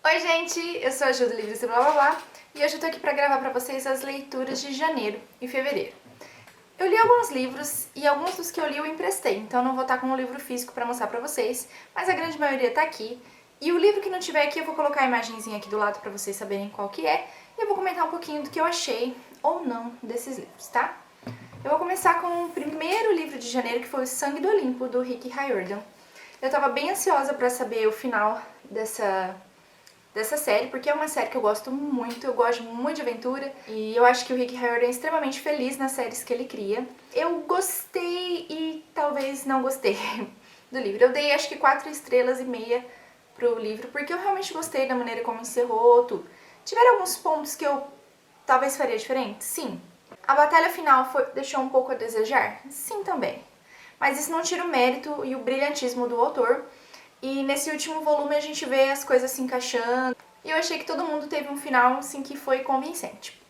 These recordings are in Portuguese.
Oi gente, eu sou a Ju do Livros e Blá Blá Blá e hoje eu tô aqui pra gravar pra vocês as leituras de janeiro e fevereiro. Eu li alguns livros e alguns dos que eu li eu emprestei, então eu não vou estar com um livro físico pra mostrar pra vocês, mas a grande maioria tá aqui. E o livro que não tiver aqui eu vou colocar a imagenzinha aqui do lado pra vocês saberem qual que é e eu vou comentar um pouquinho do que eu achei ou não desses livros, tá? Eu vou começar com o primeiro livro de janeiro, que foi O Sangue do Olimpo, do Rick Riordan. Eu tava bem ansiosa pra saber o final dessa série, porque é uma série que eu gosto muito de aventura, e eu acho que o Rick Riordan é extremamente feliz nas séries que ele cria. Eu gostei e talvez não gostei do livro. Eu dei acho que 4 estrelas e meia pro livro, porque eu realmente gostei da maneira como encerrou tudo. Tiveram alguns pontos que eu talvez faria diferente? Sim. A batalha final deixou um pouco a desejar? Sim, também. Mas isso não tira o mérito e o brilhantismo do autor. E nesse último volume a gente vê as coisas se encaixando. E eu achei que todo mundo teve um final assim que foi convincente.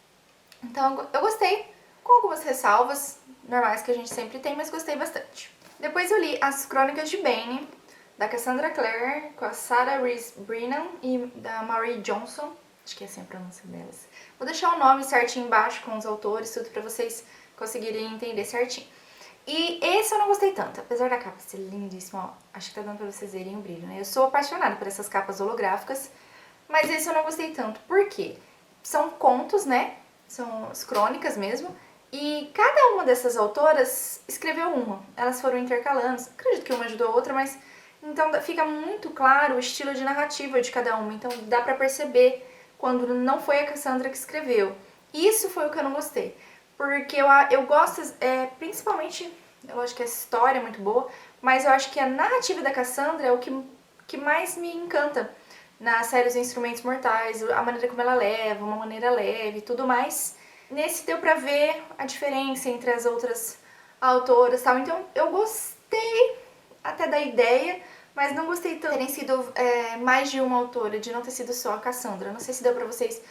Então eu gostei, com algumas ressalvas normais que a gente sempre tem, mas gostei bastante. Depois eu li As Crônicas de Bane, da Cassandra Clare, com a Sarah Rees Brennan e da Marie Johnson. Acho que é assim a pronúncia delas. Vou deixar o nome certinho embaixo com os autores, tudo pra vocês conseguirem entender certinho. E esse eu não gostei tanto, apesar da capa ser lindíssima, ó, acho que tá dando pra vocês verem o brilho, né? Eu sou apaixonada por essas capas holográficas, mas esse eu não gostei tanto. Por quê? São contos, né? São as crônicas mesmo, e cada uma dessas autoras escreveu uma. Elas foram intercalando, acredito que uma ajudou a outra, mas então fica muito claro o estilo de narrativa de cada uma, então dá pra perceber quando não foi a Cassandra que escreveu. Isso foi o que eu não gostei. Porque eu gosto, principalmente, eu acho que a história é muito boa, mas eu acho que a narrativa da Cassandra é o que mais me encanta na série Os Instrumentos Mortais, a maneira como ela leva, uma maneira leve e tudo mais. Nesse deu pra ver a diferença entre as outras autoras e tal, então eu gostei até da ideia, mas não gostei tanto de terem sido mais de uma autora, de não ter sido só a Cassandra. Não sei se deu pra vocês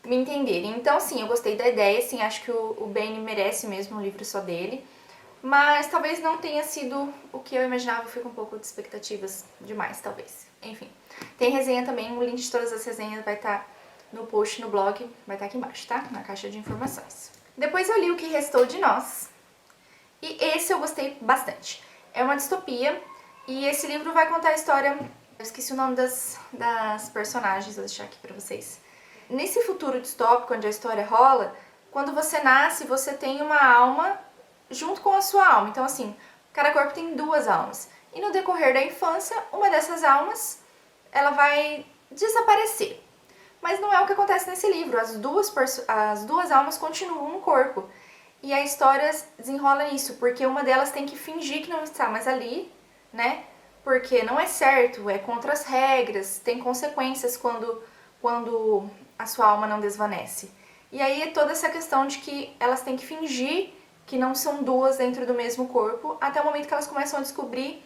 me entenderem. Então, sim, eu gostei da ideia, sim, acho que o Bane merece mesmo um livro só dele, mas talvez não tenha sido o que eu imaginava, eu fico um pouco de expectativas demais, talvez. Enfim, tem resenha também, o link de todas as resenhas vai estar no post, no blog, vai estar aqui embaixo, tá? Na caixa de informações. Depois eu li O Que Restou de Nós, e esse eu gostei bastante. É uma distopia, e esse livro vai contar a história... Eu esqueci o nome das personagens, vou deixar aqui pra vocês. Nesse futuro distópico, onde a história rola, quando você nasce, você tem uma alma junto com a sua alma. Então, assim, cada corpo tem 2 almas. E no decorrer da infância, uma dessas almas, ela vai desaparecer. Mas não é o que acontece nesse livro. As duas almas continuam no corpo. E a história desenrola nisso, porque uma delas tem que fingir que não está mais ali, né? Porque não é certo, é contra as regras, tem consequências quando a sua alma não desvanece. E aí é toda essa questão de que elas têm que fingir que não são 2 dentro do mesmo corpo, até o momento que elas começam a descobrir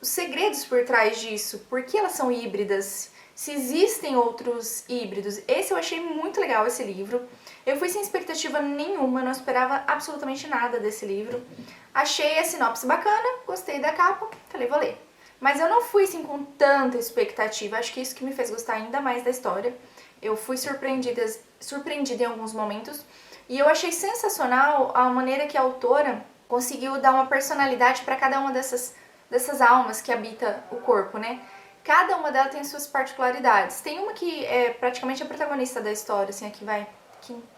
os segredos por trás disso, por que elas são híbridas, se existem outros híbridos. Esse eu achei muito legal, esse livro. Eu fui sem expectativa nenhuma, não esperava absolutamente nada desse livro. Achei a sinopse bacana, gostei da capa, falei, vou ler. Mas eu não fui assim com tanta expectativa, acho que isso que me fez gostar ainda mais da história. Eu fui surpreendida em alguns momentos e eu achei sensacional a maneira que a autora conseguiu dar uma personalidade para cada uma dessas almas que habita o corpo, né? Cada uma delas tem suas particularidades. Tem uma que é praticamente a protagonista da história, assim, que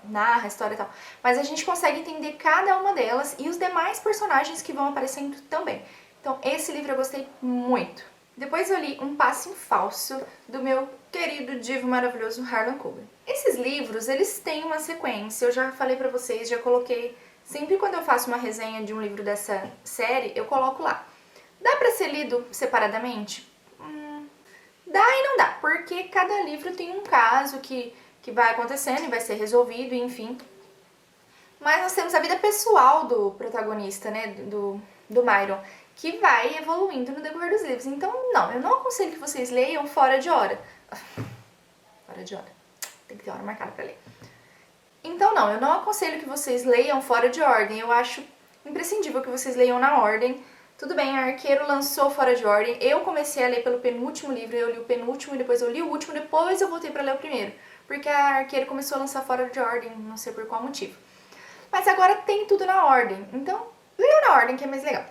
narra a história e tal. Mas a gente consegue entender cada uma delas e os demais personagens que vão aparecendo também. Então, esse livro eu gostei muito. Depois eu li Um Passo em Falso, do meu querido divo maravilhoso Harlan Coben. Esses livros, eles têm uma sequência, eu já falei pra vocês, já coloquei... Sempre quando eu faço uma resenha de um livro dessa série, eu coloco lá. Dá pra ser lido separadamente? Dá e não dá, porque cada livro tem um caso que vai acontecendo e vai ser resolvido, enfim. Mas nós temos a vida pessoal do protagonista, né, do Myron, que vai evoluindo no decorrer dos livros. Então, não, eu não aconselho que vocês leiam fora de hora. Fora de hora. Tem que ter hora marcada pra ler. Então, não, eu não aconselho que vocês leiam fora de ordem. Eu acho imprescindível que vocês leiam na ordem, Tudo bem, a Arqueiro lançou Fora de Ordem, eu comecei a ler pelo penúltimo livro, eu li o penúltimo, e depois eu li o último, depois eu voltei pra ler o primeiro, porque a Arqueiro começou a lançar Fora de Ordem, não sei por qual motivo. Mas agora tem tudo na ordem, então leia na ordem que é mais legal.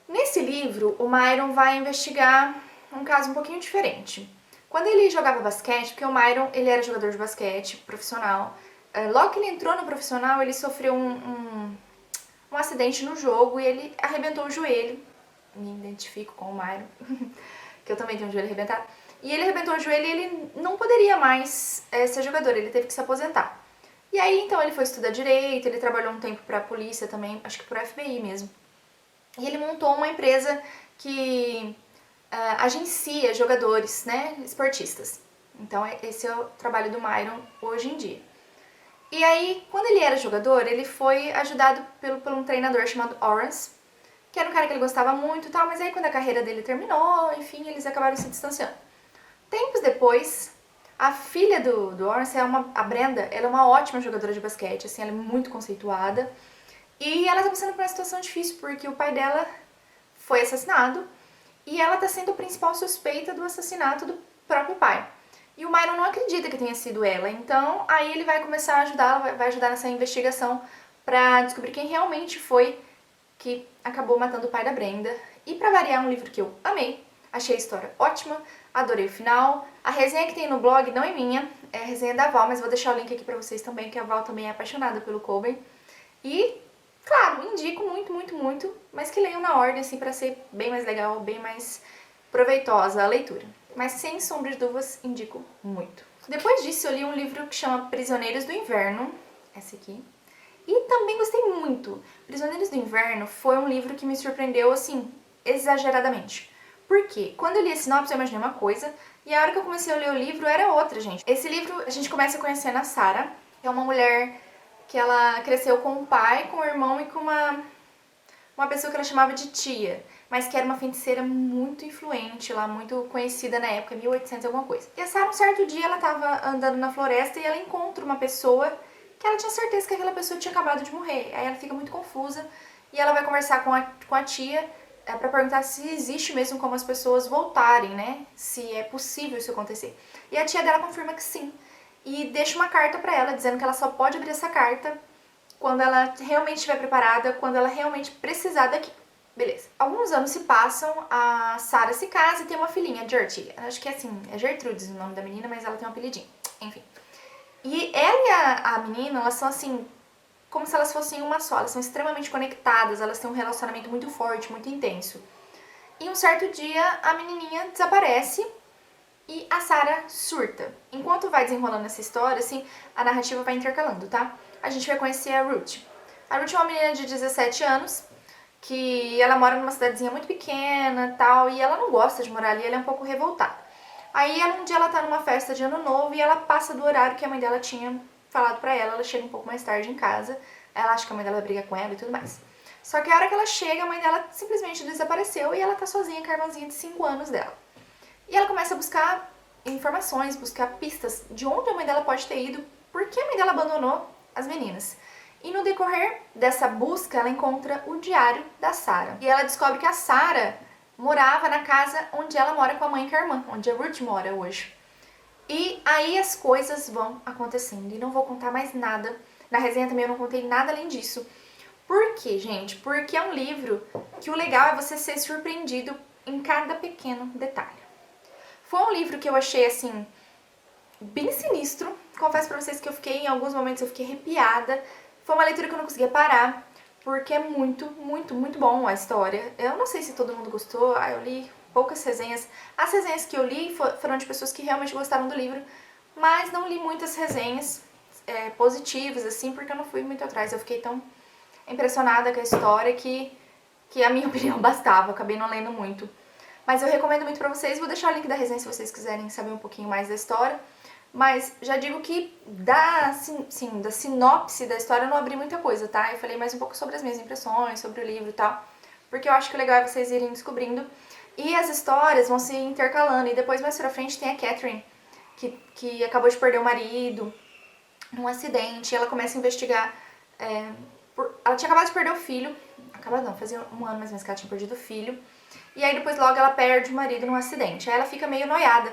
Nesse livro, o Myron vai investigar um caso um pouquinho diferente. Quando ele jogava basquete, porque o Myron ele era jogador de basquete profissional, logo que ele entrou no profissional, ele sofreu um acidente no jogo e ele arrebentou o joelho. Me identifico com o Myron, que eu também tenho o joelho arrebentado. E ele arrebentou o joelho e ele não poderia mais ser jogador, ele teve que se aposentar. E aí, então, ele foi estudar direito, ele trabalhou um tempo pra polícia também, acho que pro FBI mesmo. E ele montou uma empresa que agencia jogadores, né, esportistas. Então, esse é o trabalho do Myron hoje em dia. E aí, quando ele era jogador, ele foi ajudado por um treinador chamado Orange, que era um cara que ele gostava muito e tal, mas aí quando a carreira dele terminou, enfim, eles acabaram se distanciando. Tempos depois, a filha do Orange, a Brenda, ela é uma ótima jogadora de basquete, assim, ela é muito conceituada. E ela tá passando por uma situação difícil, porque o pai dela foi assassinado e ela tá sendo a principal suspeita do assassinato do próprio pai. E o Myron não acredita que tenha sido ela, então aí ele vai começar a ajudá-la, vai ajudar nessa investigação pra descobrir quem realmente foi que acabou matando o pai da Brenda. E pra variar, um livro que eu amei, achei a história ótima, adorei o final. A resenha que tem no blog não é minha, é a resenha da Val, mas vou deixar o link aqui pra vocês também, que a Val também é apaixonada pelo Coben. E, claro, indico muito, muito, muito, mas que leiam na ordem, assim, pra ser bem mais legal, bem mais proveitosa a leitura. Mas, sem sombra de dúvidas, indico muito. Depois disso, eu li um livro que chama Prisioneiros do Inverno, esse aqui. E também gostei muito. Prisioneiros do Inverno foi um livro que me surpreendeu, assim, exageradamente. Por quê? Quando eu li a sinopse, eu imaginei uma coisa, e a hora que eu comecei a ler o livro, era outra, gente. Esse livro, a gente começa conhecendo a Sarah, que é uma mulher que ela cresceu com o pai, com o irmão e com uma pessoa que ela chamava de tia, mas que era uma feiticeira muito influente lá, muito conhecida na época, 1800 alguma coisa. E a Sarah, um certo dia, ela tava andando na floresta e ela encontra uma pessoa que ela tinha certeza que aquela pessoa tinha acabado de morrer. Aí ela fica muito confusa e ela vai conversar com a tia pra perguntar se existe mesmo como as pessoas voltarem, né? Se é possível isso acontecer. E a tia dela confirma que sim. E deixa uma carta pra ela, dizendo que ela só pode abrir essa carta quando ela realmente estiver preparada, quando ela realmente precisar daquilo. Beleza. Alguns anos se passam, a Sarah se casa e tem uma filhinha, Gertie. Acho que é assim, é Gertrudes o nome da menina, mas ela tem um apelidinho. Enfim. E ela e a menina, elas são assim, como se elas fossem uma só. Elas são extremamente conectadas, elas têm um relacionamento muito forte, muito intenso. E um certo dia, a menininha desaparece e a Sarah surta. Enquanto vai desenrolando essa história, assim, a narrativa vai intercalando, tá? A gente vai conhecer a Ruth. A Ruth é uma menina de 17 anos, que ela mora numa cidadezinha muito pequena, tal, e ela não gosta de morar ali, ela é um pouco revoltada. Aí um dia ela tá numa festa de ano novo e ela passa do horário que a mãe dela tinha falado pra ela, ela chega um pouco mais tarde em casa, ela acha que a mãe dela vai brigar com ela e tudo mais. Só que a hora que ela chega, a mãe dela simplesmente desapareceu e ela tá sozinha com a irmãzinha de 5 anos dela. E ela começa a buscar informações, buscar pistas de onde a mãe dela pode ter ido, por que a mãe dela abandonou as meninas. E no decorrer dessa busca, ela encontra o diário da Sarah. E ela descobre que a Sarah morava na casa onde ela mora com a mãe e com a irmã, onde a Ruth mora hoje. E aí as coisas vão acontecendo. E não vou contar mais nada. Na resenha também eu não contei nada além disso. Por quê, gente? Porque é um livro que o legal é você ser surpreendido em cada pequeno detalhe. Foi um livro que eu achei, assim, bem sinistro. Confesso pra vocês que em alguns momentos eu fiquei arrepiada. Foi uma leitura que eu não conseguia parar, porque é muito, muito, muito bom a história. Eu não sei se todo mundo gostou, eu li poucas resenhas. As resenhas que eu li foram de pessoas que realmente gostaram do livro, mas não li muitas resenhas positivas, assim, porque eu não fui muito atrás. Eu fiquei tão impressionada com a história que a minha opinião bastava, eu acabei não lendo muito. Mas eu recomendo muito pra vocês, vou deixar o link da resenha se vocês quiserem saber um pouquinho mais da história. Mas já digo que da sinopse da história eu não abri muita coisa, tá? Eu falei mais um pouco sobre as minhas impressões, sobre o livro e tal. Porque eu acho que o legal é vocês irem descobrindo. E as histórias vão se intercalando. E depois, mais pra frente, tem a Catherine, que acabou de perder o marido num acidente. E ela começa a investigar. Ela tinha acabado de perder o filho, acabado não, fazia um ano mais ou menos que ela tinha perdido o filho. E aí depois logo ela perde o marido num acidente. Aí ela fica meio noiada.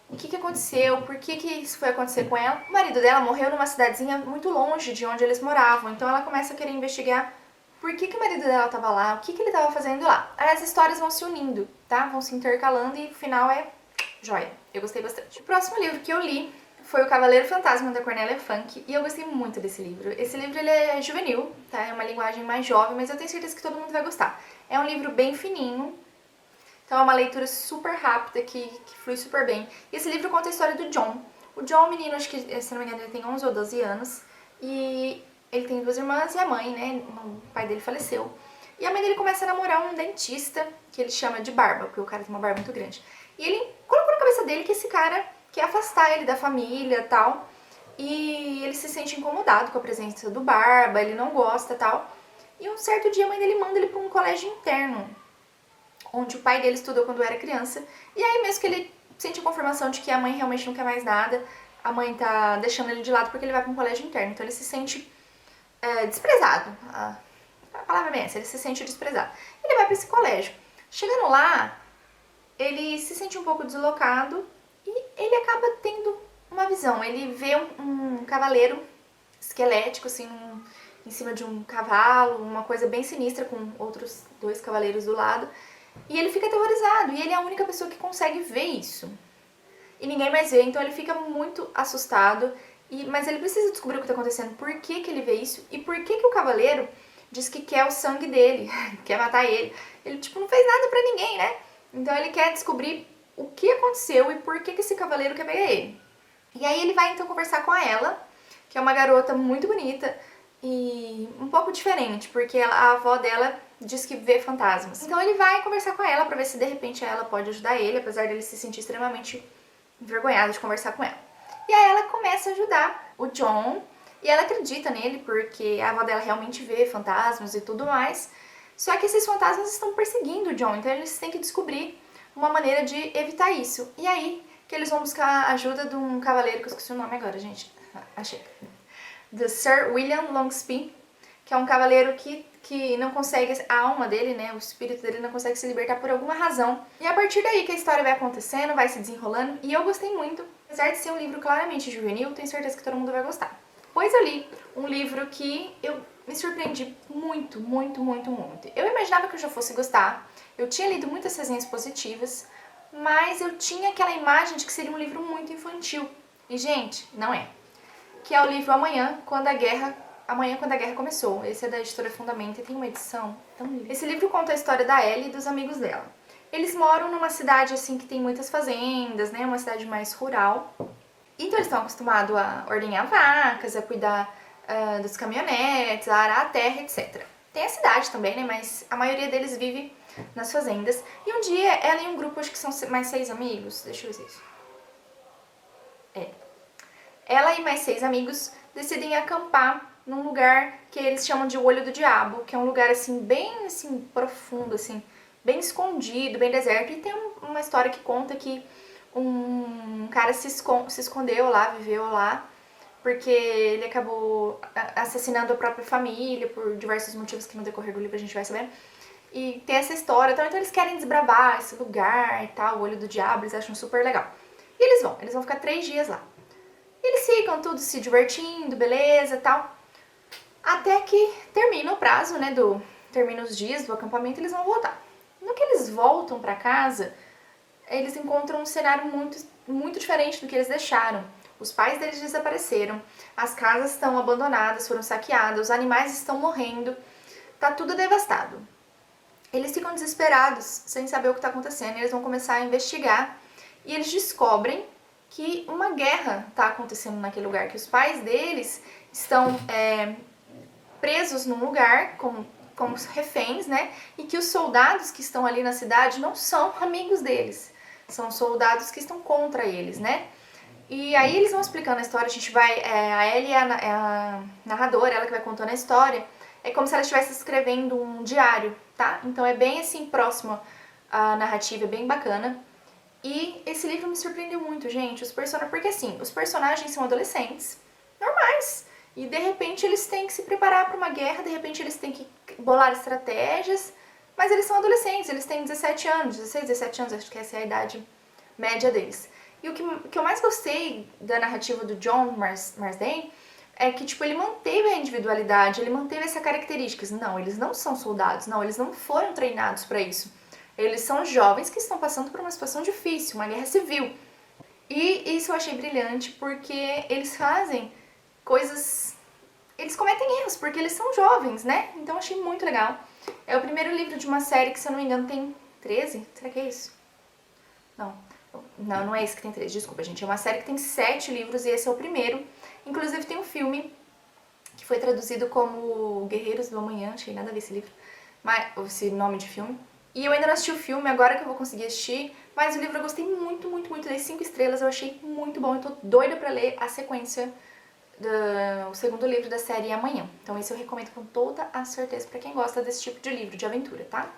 O que aconteceu? Por que isso foi acontecer com ela? O marido dela morreu numa cidadezinha muito longe de onde eles moravam. Então ela começa a querer investigar por que o marido dela estava lá, o que ele estava fazendo lá. Aí as histórias vão se unindo, tá? Vão se intercalando e o final é joia. Eu gostei bastante. O próximo livro que eu li foi O Cavaleiro Fantasma, da Cornélia Funke, e eu gostei muito desse livro. Esse livro ele é juvenil, tá? É uma linguagem mais jovem, mas eu tenho certeza que todo mundo vai gostar. É um livro bem fininho, então é uma leitura super rápida, que flui super bem. E esse livro conta a história do John. O John, menino, acho que, se não me engano, ele tem 11 ou 12 anos, e ele tem 2 irmãs e a mãe, né? O pai dele faleceu. E a mãe dele começa a namorar um dentista, que ele chama de Barba, porque o cara tem uma barba muito grande. E ele colocou na cabeça dele que esse cara quer afastar ele da família e tal. E ele se sente incomodado com a presença do Barba, ele não gosta e tal. E um certo dia a mãe dele manda ele para um colégio interno, onde o pai dele estudou quando era criança. E aí mesmo que ele sente a confirmação de que a mãe realmente não quer mais nada, a mãe tá deixando ele de lado porque ele vai para um colégio interno. Então ele se sente desprezado. A palavra é essa, ele se sente desprezado. Ele vai para esse colégio. Chegando lá, ele se sente um pouco deslocado e ele acaba tendo uma visão. Ele vê um cavaleiro esquelético, assim, em cima de um cavalo, uma coisa bem sinistra, com outros 2 cavaleiros do lado. E ele fica aterrorizado, e ele é a única pessoa que consegue ver isso. E ninguém mais vê, então ele fica muito assustado, mas ele precisa descobrir o que está acontecendo, por que ele vê isso, e por que o cavaleiro diz que quer o sangue dele, quer matar ele. Ele, tipo, não fez nada pra ninguém, né? Então ele quer descobrir o que aconteceu e por que esse cavaleiro quer pegar ele. E aí ele vai então conversar com ela, que é uma garota muito bonita e um pouco diferente, porque a avó dela diz que vê fantasmas. Então ele vai conversar com ela pra ver se de repente ela pode ajudar ele, apesar dele se sentir extremamente envergonhado de conversar com ela. E aí ela começa a ajudar o John, e ela acredita nele porque a avó dela realmente vê fantasmas e tudo mais. Só que esses fantasmas estão perseguindo o John, então eles têm que descobrir uma maneira de evitar isso. E aí que eles vão buscar a ajuda de um cavaleiro, que eu esqueci o nome agora, gente. Achei. Do Sir William Longsby, que é um cavaleiro que não consegue, a alma dele, né, o espírito dele não consegue se libertar por alguma razão. E a partir daí que a história vai acontecendo, vai se desenrolando, e eu gostei muito. Apesar de ser um livro claramente juvenil, tenho certeza que todo mundo vai gostar. Pois eu li um livro que eu me surpreendi muito, muito, muito, muito. Eu imaginava que eu já fosse gostar, eu tinha lido muitas resenhas positivas, mas eu tinha aquela imagem de que seria um livro muito infantil. E, gente, não é. Que é o livro Amanhã, quando a Guerra Começou. Esse é da editora Fundamenta e tem uma edição tão linda. Esse livro conta a história da Ellie e dos amigos dela. Eles moram numa cidade assim que tem muitas fazendas, né? Uma cidade mais rural. Então eles estão acostumados a ordenhar vacas, a cuidar dos caminhonetes, a arar a terra, etc. Tem a cidade também, né? Mas a maioria deles vive nas fazendas. E um dia ela e um grupo, acho que são mais 6 amigos. Deixa eu ver isso. Ela e mais 6 amigos decidem acampar num lugar que eles chamam de Olho do Diabo, que é um lugar assim bem assim profundo, assim, bem escondido, bem deserto. E tem uma história que conta que um cara se escondeu lá, viveu lá, porque ele acabou assassinando a própria família por diversos motivos que no decorrer do livro a gente vai saber. E tem essa história, então eles querem desbravar esse lugar e tal, o Olho do Diabo, eles acham super legal. E eles vão ficar 3 dias lá. Eles ficam tudo se divertindo, beleza, tal. Até que termina o prazo, né, termina os dias do acampamento e eles vão voltar. No que eles voltam pra casa, eles encontram um cenário muito, muito diferente do que eles deixaram. Os pais deles desapareceram, as casas estão abandonadas, foram saqueadas, os animais estão morrendo, tá tudo devastado. Eles ficam desesperados, sem saber o que está acontecendo, e eles vão começar a investigar e eles descobrem que uma guerra está acontecendo naquele lugar, que os pais deles estão presos num lugar como reféns, né? E que os soldados que estão ali na cidade não são amigos deles, são soldados que estão contra eles, né? E aí eles vão explicando a história, a gente vai, a Ellie é a narradora, ela que vai contando a história, é como se ela estivesse escrevendo um diário, tá? Então é bem assim, próximo à narrativa, é bem bacana. E esse livro me surpreendeu muito, gente, porque assim, os personagens são adolescentes, normais, e de repente eles têm que se preparar para uma guerra, de repente eles têm que bolar estratégias, mas eles são adolescentes, eles têm 17 anos, 16, 17 anos, acho que essa é a idade média deles. E o que eu mais gostei da narrativa do John Marsden é que, tipo, ele manteve a individualidade, ele manteve essa características. Não, eles não são soldados, não, eles não foram treinados para isso. Eles são jovens que estão passando por uma situação difícil, uma guerra civil. E isso eu achei brilhante porque eles fazem coisas... Eles cometem erros porque eles são jovens, né? Então eu achei muito legal. É o primeiro livro de uma série que, se eu não me engano, tem 13? Será que é isso? Não é esse que tem 13, desculpa, gente. É uma série que tem 7 livros e esse é o primeiro. Inclusive tem um filme que foi traduzido como Guerreiros do Amanhã, achei nada a ver esse livro, mas esse nome de filme. E eu ainda não assisti o filme, agora que eu vou conseguir assistir, mas o livro eu gostei muito, muito, muito, dei 5 estrelas, eu achei muito bom, eu tô doida pra ler a sequência do segundo livro da série amanhã. Então esse eu recomendo com toda a certeza pra quem gosta desse tipo de livro de aventura, tá?